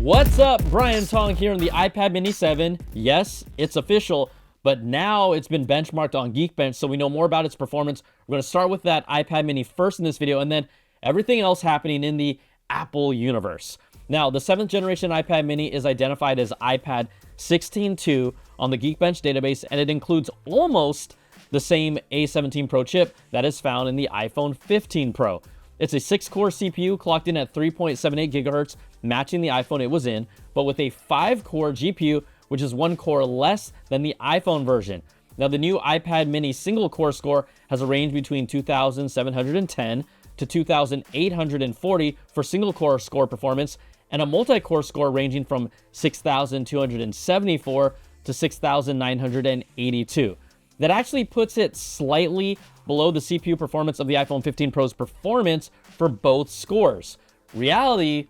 What's up? Brian Tong here on the iPad Mini 7. Yes, it's official, but now it's been benchmarked on Geekbench, so we know more about its performance. We're going to start with that iPad Mini first in this video, and then everything else happening in the Apple universe. Now, the 7th generation iPad Mini is identified as iPad 16.2 on the Geekbench database, and it includes almost the same A17 Pro chip that is found in the iPhone 15 Pro. It's a 6-core CPU clocked in at 3.78 gigahertz, matching the iPhone it was in, but with a 5-core GPU, which is 1 core less than the iPhone version. Now, the new iPad Mini single-core score has a range between 2,710 to 2,840 for single-core score performance, and a multi-core score ranging from 6,274 to 6,982. That actually puts it slightly below the CPU performance of the iPhone 15 Pro's performance for both scores. Reality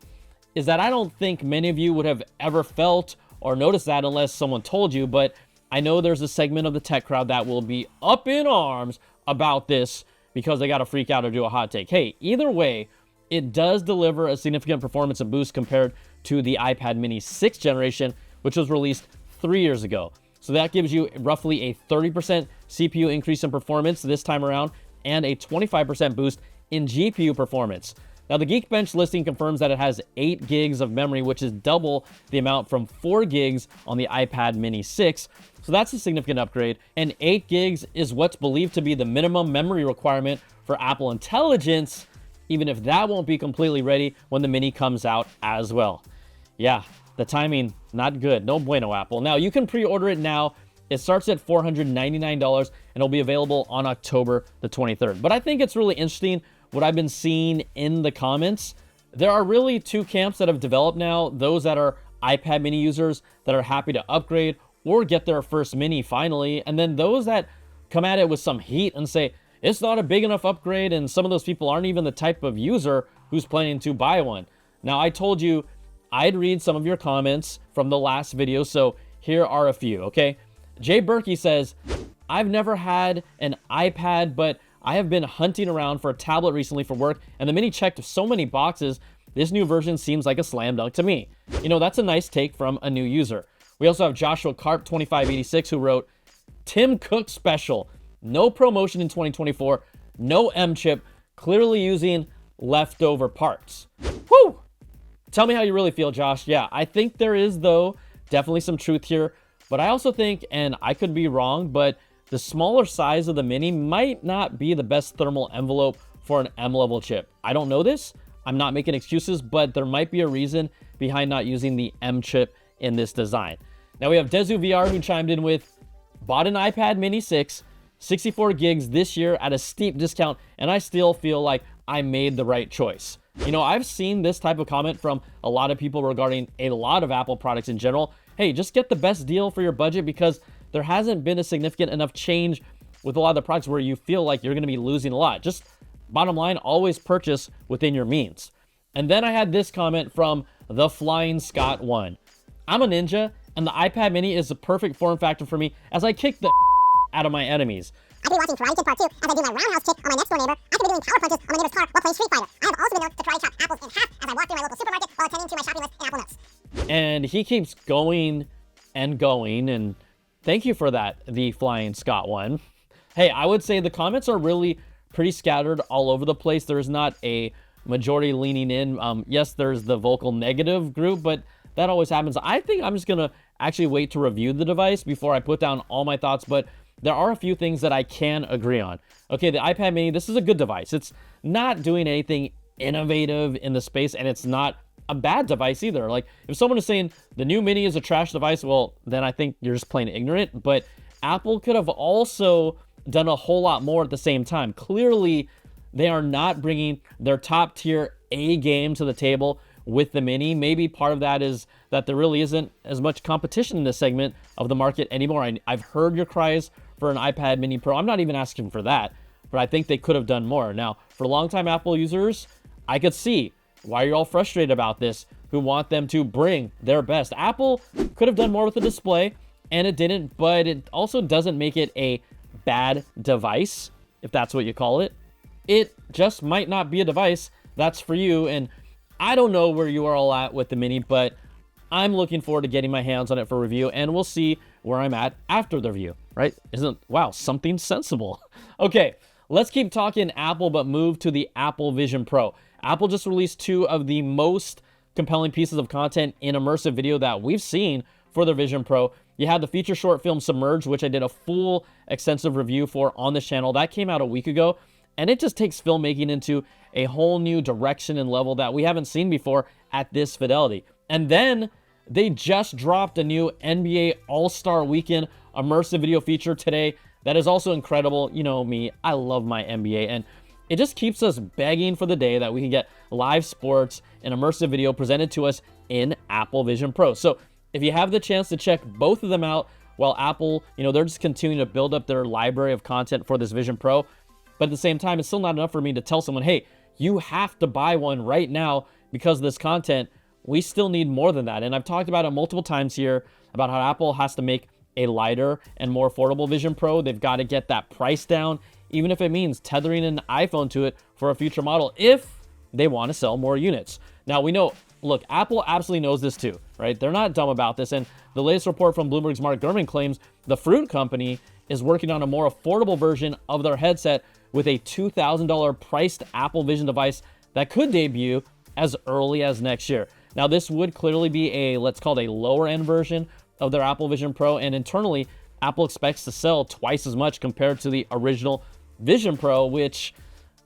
is that I don't think many of you would have ever felt or noticed that unless someone told you, but I know there's a segment of the tech crowd that will be up in arms about this because they got to freak out or do a hot take. Hey, either way, it does deliver a significant performance boost compared to the iPad Mini 6th generation, which was released 3 years ago. So that gives you roughly a 30% CPU increase in performance this time around and a 25% boost in GPU performance. Now, the Geekbench listing confirms that it has 8 gigs of memory, which is double the amount from 4 gigs on the iPad Mini 6. So that's a significant upgrade. And 8 gigs is what's believed to be the minimum memory requirement for Apple Intelligence, even if that won't be completely ready when the Mini comes out as well. Yeah, the timing, not good. No bueno, Apple. Now, you can pre-order it now. It starts at $499 and it'll be available on October the 23rd. But I think it's really interesting what I've been seeing in the comments. There are really two camps that have developed now. Those that are iPad Mini users that are happy to upgrade or get their first Mini finally. And then those that come at it with some heat and say, it's not a big enough upgrade, and some of those people aren't even the type of user who's planning to buy one. Now, I told you I'd read some of your comments from the last video, so here are a few, okay? Jay Berkey says, I've never had an iPad, but I have been hunting around for a tablet recently for work, and the Mini checked so many boxes. This new version seems like a slam dunk to me. You know, that's a nice take from a new user. We also have Joshua Carp 2586 who wrote, Tim Cook special. No promotion in 2024, no M chip, clearly using leftover parts. Whew! Tell me how you really feel, Josh. Yeah, I think there is, though, definitely some truth here. But I also think, and I could be wrong, but the smaller size of the Mini might not be the best thermal envelope for an M-level chip. I don't know this. I'm not making excuses, but there might be a reason behind not using the M chip in this design. Now we have Dezu VR who chimed in with, bought an iPad Mini 6, 64 gigs this year at a steep discount, and I still feel like I made the right choice. You know, I've seen this type of comment from a lot of people regarding a lot of Apple products in general. Hey, just get the best deal for your budget because there hasn't been a significant enough change with a lot of the products where you feel like you're going to be losing a lot. Just bottom line, always purchase within your means. And then I had this comment from the Flying Scott 1. I'm a ninja, and the iPad Mini is the perfect form factor for me as I kick the out of my enemies. I could be watching Karate Kid Part 2 as I do my roundhouse kick on my next door neighbor. I could be doing power punches on my neighbor's car while playing Street Fighter. I have also been known to karate chop apples in half as I walk through my local supermarket while attending to my shopping list in Apple Notes. And he keeps going and going, and thank you for that, the Flying Scott 1. Hey, I would say the comments are really pretty scattered all over the place. There's not a majority leaning in. Yes, there's the vocal negative group, but that always happens. I think I'm just going to actually wait to review the device before I put down all my thoughts, but there are a few things that I can agree on. Okay, the iPad Mini, this is a good device. It's not doing anything innovative in the space, and it's not a bad device either. Like, if someone is saying the new Mini is a trash device, well, then I think you're just plain ignorant. But Apple could have also done a whole lot more at the same time. Clearly, they are not bringing their top tier A game to the table with the Mini. Maybe part of that is that there really isn't as much competition in this segment of the market anymore. I've heard your cries for an iPad Mini Pro. I'm not even asking for that, but I think they could have done more. Now, for longtime Apple users, I could see why you're all frustrated about this, who want them to bring their best. Apple could have done more with the display, and it didn't, but it also doesn't make it a bad device, if that's what you call it. It just might not be a device that's for you, and I don't know where you are all at with the Mini, but I'm looking forward to getting my hands on it for review, and we'll see where I'm at after the review, right? Wow, something sensible. Okay, let's keep talking Apple, but move to the Apple Vision Pro. Apple just released two of the most compelling pieces of content in immersive video that we've seen for their Vision Pro. You had the feature short film Submerge, which I did a full extensive review for on this channel. That came out a week ago, and it just takes filmmaking into a whole new direction and level that we haven't seen before at this fidelity. And then they just dropped a new NBA All-Star Weekend immersive video feature today that is also incredible. You know me, I love my NBA, and it just keeps us begging for the day that we can get live sports and immersive video presented to us in Apple Vision Pro. So if you have the chance to check both of them out, while Apple, they're just continuing to build up their library of content for this Vision Pro, but at the same time, it's still not enough for me to tell someone, hey, you have to buy one right now because of this content. We still need more than that. And I've talked about it multiple times here about how Apple has to make a lighter and more affordable Vision Pro. They've got to get that price down, even if it means tethering an iPhone to it for a future model, if they want to sell more units. Now, we know, look, Apple absolutely knows this too, right? They're not dumb about this. And the latest report from Bloomberg's Mark Gurman claims the Fruit Company is working on a more affordable version of their headset with a $2,000 priced Apple Vision device that could debut as early as next year. Now, this would clearly be let's call it a lower end version of their Apple Vision Pro, and internally, Apple expects to sell twice as much compared to the original Vision Pro, which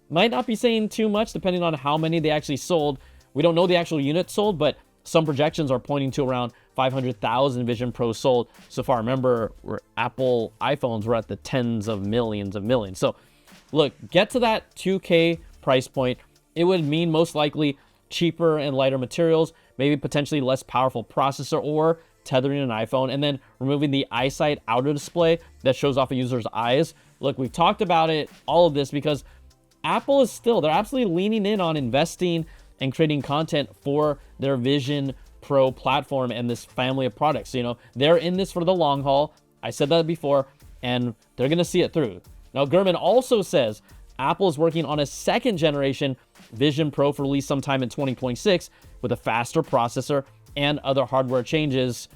might not be saying too much depending on how many they actually sold. We don't know the actual units sold, but some projections are pointing to around 500,000 Vision Pros sold so far. Remember, Apple iPhones were at the tens of millions. So, look, get to that 2K price point. It would mean most likely cheaper and lighter materials, maybe potentially less powerful processor, or tethering an iPhone, and then removing the EyeSight outer display that shows off a user's eyes. Look, we've talked about it, all of this, because Apple they're absolutely leaning in on investing and creating content for their Vision Pro platform and this family of products. They're in this for the long haul. I said that before, and they're going to see it through. Now, Gurman also says Apple is working on a second generation Vision Pro for release sometime in 2026 with a faster processor and other hardware changes.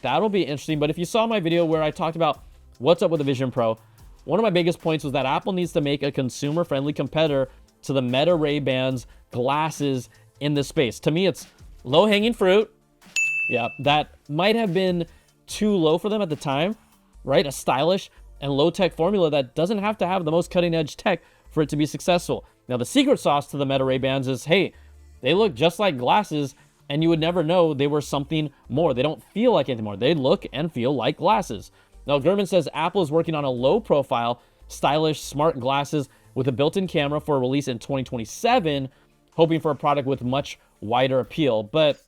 That'll be interesting. But if you saw my video where I talked about what's up with the Vision Pro, one of my biggest points was that Apple needs to make a consumer-friendly competitor to the Meta Ray-Bans glasses in this space. To me, it's low-hanging fruit. Yeah, that might have been too low for them at the time, right? A stylish and low-tech formula that doesn't have to have the most cutting-edge tech for it to be successful. Now, the secret sauce to the Meta Ray-Bans is, hey, they look just like glasses, and you would never know they were something more. They don't feel like anything more. They look and feel like glasses. Now, Gurman says Apple is working on a low-profile, stylish, smart glasses with a built-in camera for a release in 2027, hoping for a product with much wider appeal. But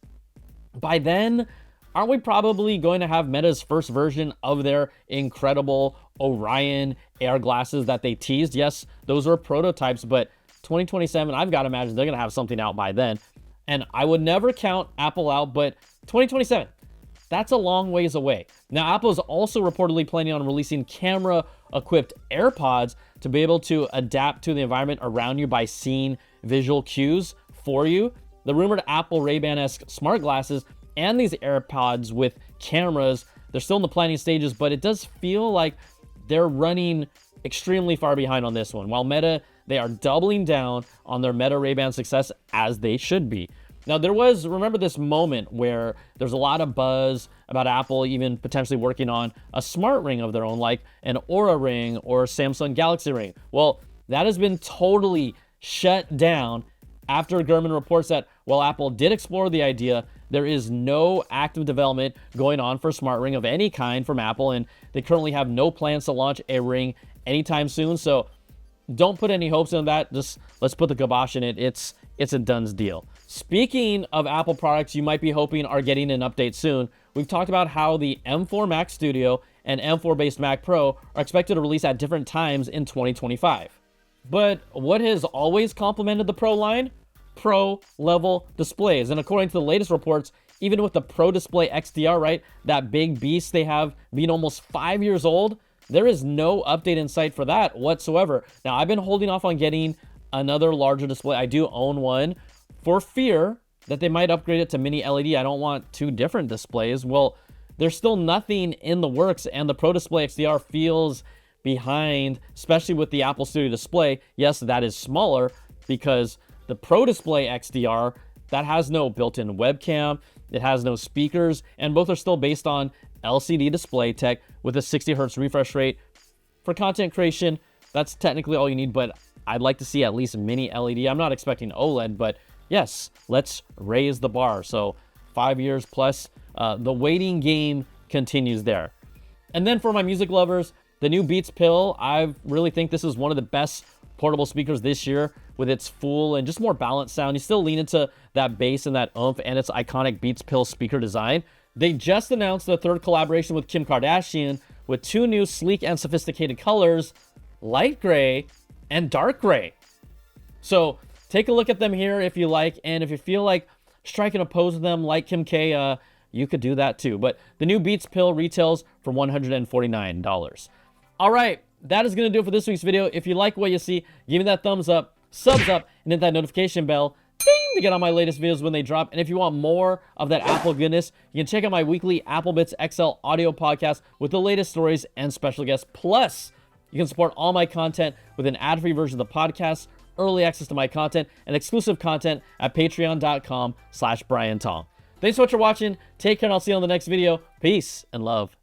by then, aren't we probably going to have Meta's first version of their incredible Orion AR glasses that they teased? Yes, those are prototypes, but 2027, I've got to imagine they're going to have something out by then. And I would never count Apple out, but 2027, that's a long ways away. Now, Apple is also reportedly planning on releasing camera-equipped AirPods to be able to adapt to the environment around you by seeing visual cues for you. The rumored Apple Ray-Ban-esque smart glasses and these AirPods with cameras, they're still in the planning stages, but it does feel like they're running extremely far behind on this one. While Meta, they are doubling down on their Meta Ray-Ban success, as they should be. Now, remember this moment where there's a lot of buzz about Apple even potentially working on a smart ring of their own, like an Aura ring or Samsung Galaxy ring. Well, that has been totally shut down after Gurman reports that while Apple did explore the idea, there is no active development going on for a smart ring of any kind from Apple, and they currently have no plans to launch a ring anytime soon. So don't put any hopes in that. Just let's put the kibosh in it. It's a done deal. Speaking of Apple products you might be hoping are getting an update soon, we've talked about how the M4 Mac Studio and M4 based Mac Pro are expected to release at different times in 2025. But what has always complemented the Pro line? Pro level displays. And according to the latest reports, even with the Pro Display XDR, right, that big beast they have being almost 5 years old, there is no update in sight for that whatsoever. Now, I've been holding off on getting another larger display. I do own one for fear that they might upgrade it to mini LED. I don't want two different displays. Well, there's still nothing in the works, and the Pro Display XDR feels behind, especially with the Apple Studio Display. Yes, that is smaller because the Pro Display XDR, that has no built-in webcam, it has no speakers, and both are still based on LCD display tech with a 60 hertz refresh rate. For content creation, that's technically all you need, but I'd like to see at least mini LED. I'm not expecting OLED, but yes, let's raise the bar. So 5 years plus, the waiting game continues there. And then for my music lovers, the new Beats Pill, I really think this is one of the best portable speakers this year with its full and just more balanced sound. You still lean into that bass and that oomph and its iconic Beats Pill speaker design. They just announced the third collaboration with Kim Kardashian with two new sleek and sophisticated colors, light gray and dark gray. So take a look at them here if you like, and if you feel like striking a pose with them like Kim K, you could do that too. But the new Beats Pill retails for $149. All right, that is going to do it for this week's video. If you like what you see, give me that thumbs up, subs up, and hit that notification bell, ding, to get all my latest videos when they drop. And if you want more of that Apple goodness, you can check out my weekly Apple Bits XL audio podcast with the latest stories and special guests. Plus, you can support all my content with an ad-free version of the podcast, early access to my content, and exclusive content at patreon.com/BrianTong. Thanks so much for watching. Take care, and I'll see you on the next video. Peace and love.